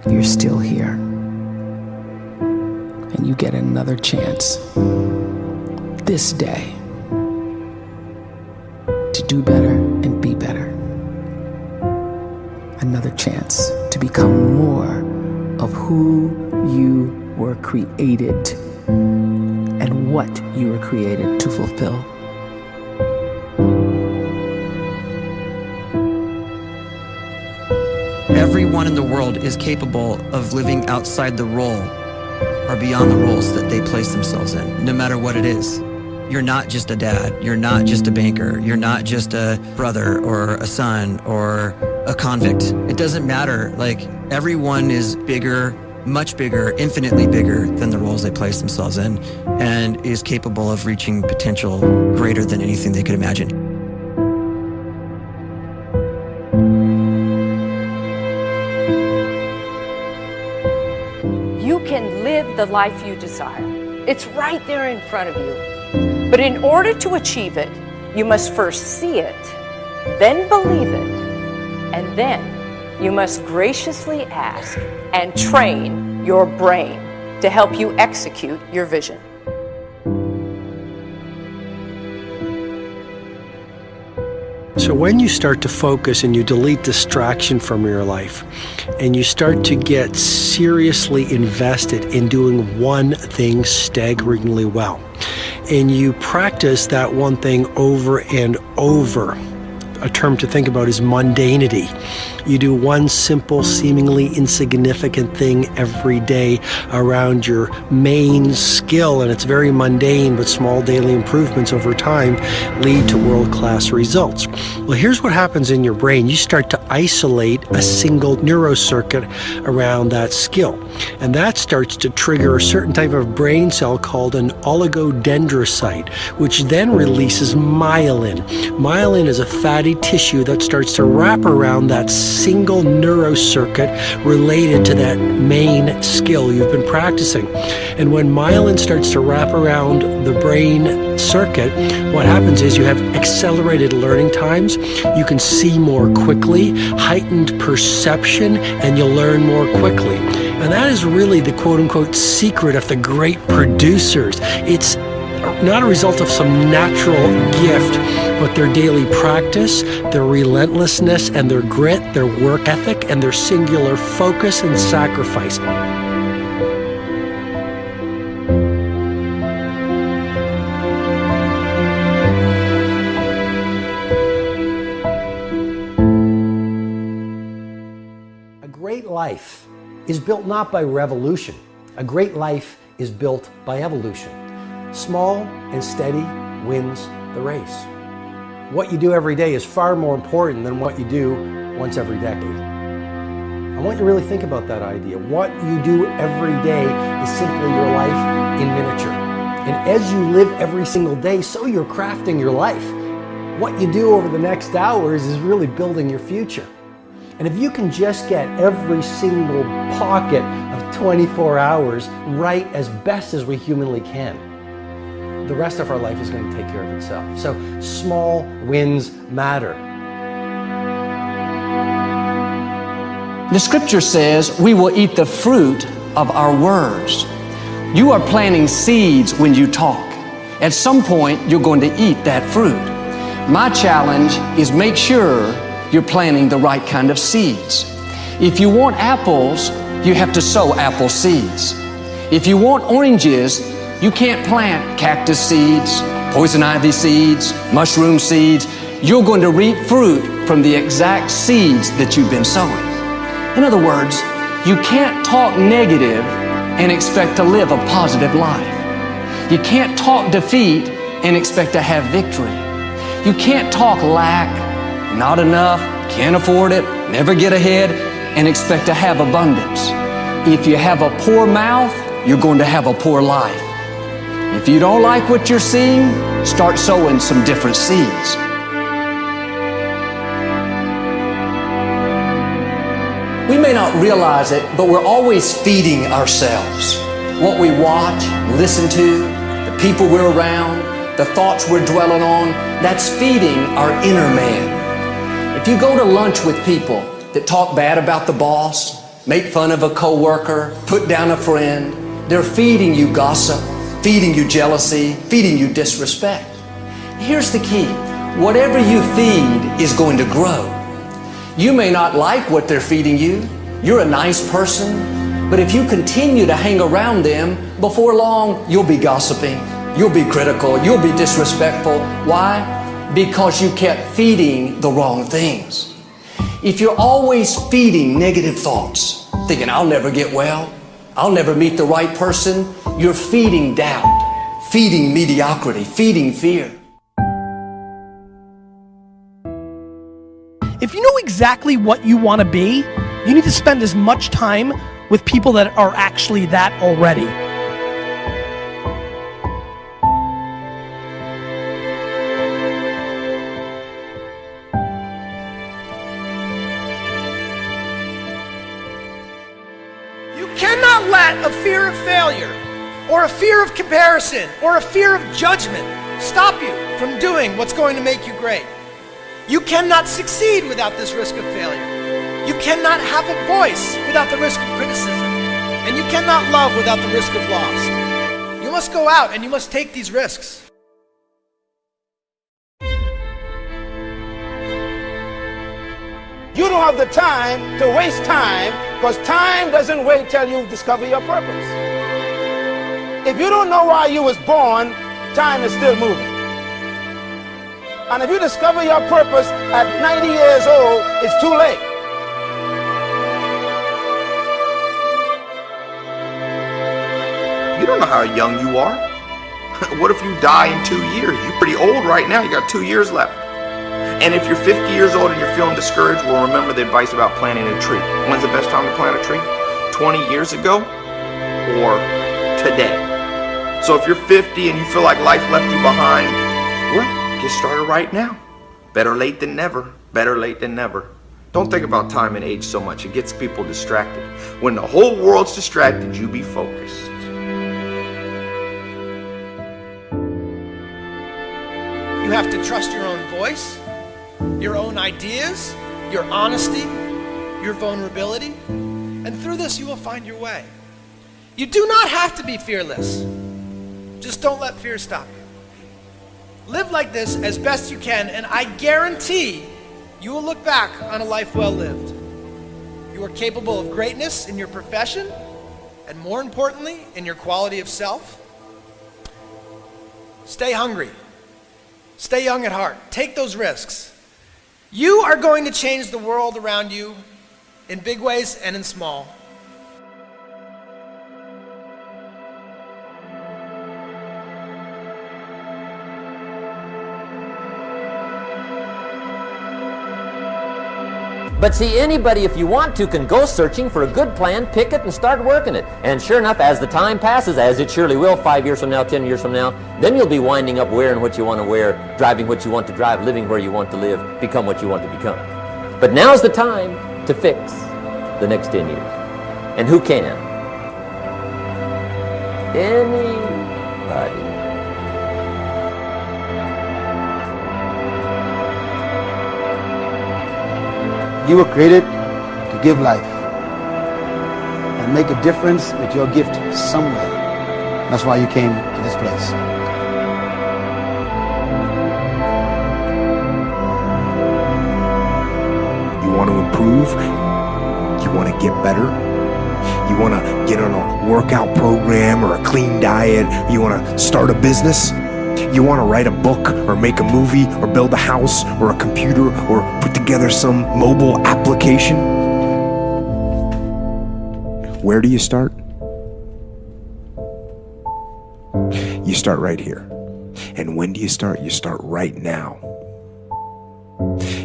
you're still here. And you get another chance this day to do better and be better. Another chance to become more of who you were created and what you were created to fulfill. Everyone in the world is capable of living outside the role or beyond the roles that they place themselves in, no matter what it is. You're not just a dad, you're not just a banker, you're not just a brother or a son or a convict. It doesn't matter. Like, everyone is bigger, much bigger, infinitely bigger than the roles they place themselves in, and is capable of reaching potential greater than anything they could imagine. You can live the life you desire. It's right there in front of you. But in order to achieve it, you must first see it, then believe it, and then you must graciously ask and train your brain to help you execute your vision. So when you start to focus and you delete distraction from your life, and you start to get seriously invested in doing one thing staggeringly well, and you practice that one thing over and over, a term to think about is mundanity. You do one simple, seemingly insignificant thing every day around your main skill, and it's very mundane, but small daily improvements over time lead to world-class results. Well, here's what happens in your brain. You start to isolate a single neurocircuit around that skill, and that starts to trigger a certain type of brain cell called an oligodendrocyte, which then releases myelin. Myelin is a fatty tissue that starts to wrap around that single neurocircuit related to that main skill you've been practicing. And when myelin starts to wrap around the brain circuit, what happens is you have accelerated learning times, you can see more quickly, heightened perception, and you'll learn more quickly. And that is really the quote-unquote secret of the great producers. It's not a result of some natural gift, but their daily practice, their relentlessness and their grit, their work ethic, and their singular focus and sacrifice. A great life is built not by revolution. A great life is built by evolution. Small and steady wins the race. What you do every day is far more important than what you do once every decade. I want you to really think about that idea. What you do every day is simply your life in miniature. And as you live every single day, so you're crafting your life. What you do over the next hours is really building your future. And if you can just get every single pocket of 24 hours right as best as we humanly can, the rest of our life is going to take care of itself. So small wins matter. The scripture says we will eat the fruit of our words. You are planting seeds when you talk. At some point, you're going to eat that fruit. My challenge is make sure you're planting the right kind of seeds. If you want apples, you have to sow apple seeds. If you want oranges, you can't plant cactus seeds, poison ivy seeds, mushroom seeds. You're going to reap fruit from the exact seeds that you've been sowing. In other words, you can't talk negative and expect to live a positive life. You can't talk defeat and expect to have victory. You can't talk lack, not enough, can't afford it, never get ahead, and expect to have abundance. If you have a poor mouth, you're going to have a poor life. If you don't like what you're seeing, start sowing some different seeds. We may not realize it, but we're always feeding ourselves. What we watch, listen to, the people we're around, the thoughts we're dwelling on, that's feeding our inner man. If you go to lunch with people that talk bad about the boss, make fun of a coworker, put down a friend. They're feeding you gossip, feeding you jealousy, feeding you disrespect. Here's the key. Whatever you feed is going to grow. You may not like what they're feeding you. You're a nice person, but if you continue to hang around them, before long, you'll be gossiping, you'll be critical, you'll be disrespectful. Why? Because you kept feeding the wrong things. If you're always feeding negative thoughts, thinking, I'll never get well, I'll never meet the right person, you're feeding doubt, feeding mediocrity, feeding fear. If you know exactly what you want to be, you need to spend as much time with people that are actually that already. You cannot let a fear of failure, or a fear of comparison, or a fear of judgment stop you from doing what's going to make you great. You cannot succeed without this risk of failure. You cannot have a voice without the risk of criticism. And you cannot love without the risk of loss. You must go out and you must take these risks. You don't have the time to waste time, because time doesn't wait till you discover your purpose. If you don't know why you was born, time is still moving. And if you discover your purpose at 90 years old, it's too late. You don't know how young you are. What if you die in 2 years? You're pretty old right now. You got 2 years left. And if you're 50 years old and you're feeling discouraged, well, remember the advice about planting a tree. When's the best time to plant a tree? 20 years ago or today? So if you're 50 and you feel like life left you behind, well, get started right now. Better late than never. Better late than never. Don't think about time and age so much. It gets people distracted. When the whole world's distracted, you be focused. You have to trust your own voice, your own ideas, your honesty, your vulnerability, and through this you will find your way. You do not have to be fearless. Just don't let fear stop you. Live like this as best you can, and I guarantee you will look back on a life well lived. You are capable of greatness in your profession, and more importantly, in your quality of self. Stay hungry. Stay young at heart. Take those risks. You are going to change the world around you in big ways and in small. But see, anybody, if you want to, can go searching for a good plan, pick it, and start working it. And sure enough, as the time passes, as it surely will 5 years from now, 10 years from now, then you'll be winding up wearing what you want to wear, driving what you want to drive, living where you want to live, become what you want to become. But now's the time to fix the next 10 years. And who can? Anybody. You were created to give life and make a difference with your gift somewhere. That's why you came to this place. You want to improve? You want to get better? You want to get on a workout program or a clean diet? You want to start a business? You want to write a book or make a movie or build a house or a computer or put together some mobile application? Where do you start? You start right here. And when do you start? You start right now.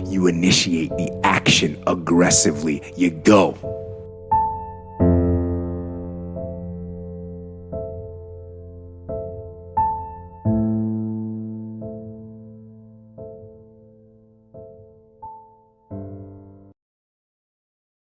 You initiate the action aggressively. You go.